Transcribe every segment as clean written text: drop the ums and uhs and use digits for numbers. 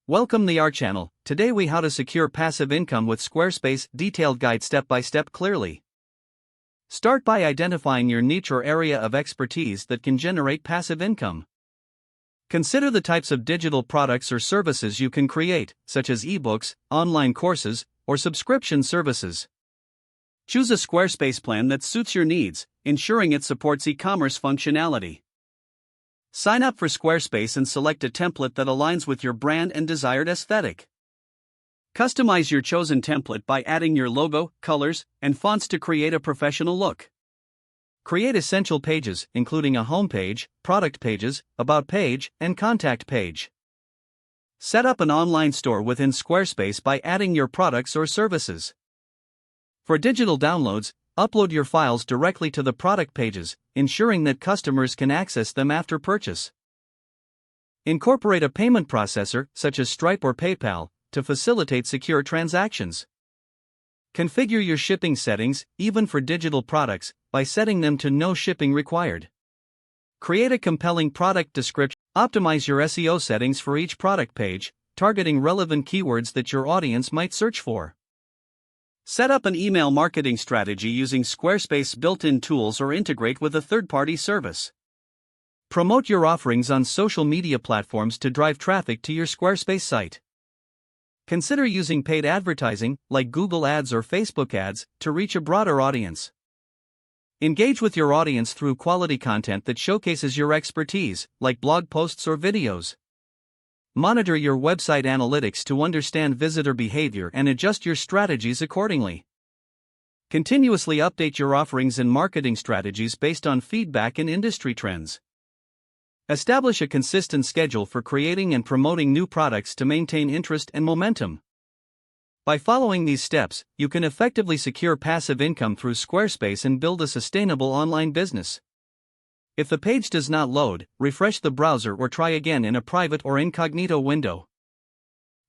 Welcome to our channel. Today we how to secure passive income with Squarespace, detailed guide step by step clearly. Start by identifying your niche or area of expertise that can generate passive income. Consider the types of digital products or services you can create, such as ebooks, online courses, or subscription services. Choose a Squarespace plan that suits your needs, ensuring it supports e-commerce functionality. Sign up for Squarespace and select a template that aligns with your brand and desired aesthetic. Customize your chosen template by adding your logo, colors, and fonts to create a professional look. Create essential pages, including a home page, product pages, about page, and contact page. Set up an online store within Squarespace by adding your products or services. For digital downloads, upload your files directly to the product pages, ensuring that customers can access them after purchase. Incorporate a payment processor, such as Stripe or PayPal, to facilitate secure transactions. Configure your shipping settings, even for digital products, by setting them to no shipping required. Create a compelling product description. Optimize your SEO settings for each product page, targeting relevant keywords that your audience might search for. Set up an email marketing strategy using Squarespace built-in tools or integrate with a third-party service. Promote your offerings on social media platforms to drive traffic to your Squarespace site. Consider using paid advertising, like Google Ads or Facebook Ads, to reach a broader audience. Engage with your audience through quality content that showcases your expertise, like blog posts or videos. Monitor your website analytics to understand visitor behavior and adjust your strategies accordingly. Continuously update your offerings and marketing strategies based on feedback and industry trends. Establish a consistent schedule for creating and promoting new products to maintain interest and momentum. By following these steps, you can effectively secure passive income through Squarespace and build a sustainable online business. If the page does not load, refresh the browser or try again in a private or incognito window.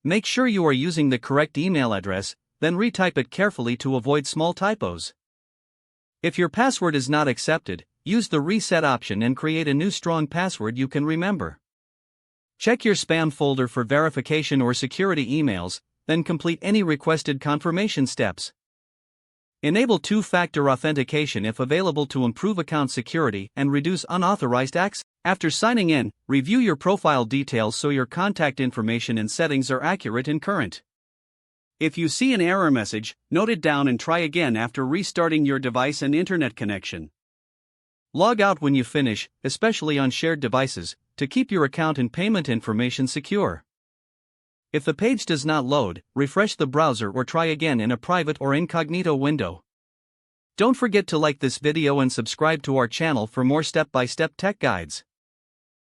Make sure you are using the correct email address, then retype it carefully to avoid small typos. If your password is not accepted, use the reset option and create a new strong password you can remember. Check your spam folder for verification or security emails, then complete any requested confirmation steps. Enable two-factor authentication if available to improve account security and reduce unauthorized access. After signing in, review your profile details so your contact information and settings are accurate and current. If you see an error message, note it down and try again after restarting your device and internet connection. Log out when you finish, especially on shared devices, to keep your account and payment information secure. If the page does not load, refresh the browser or try again in a private or incognito window. Don't forget to like this video and subscribe to our channel for more step-by-step tech guides.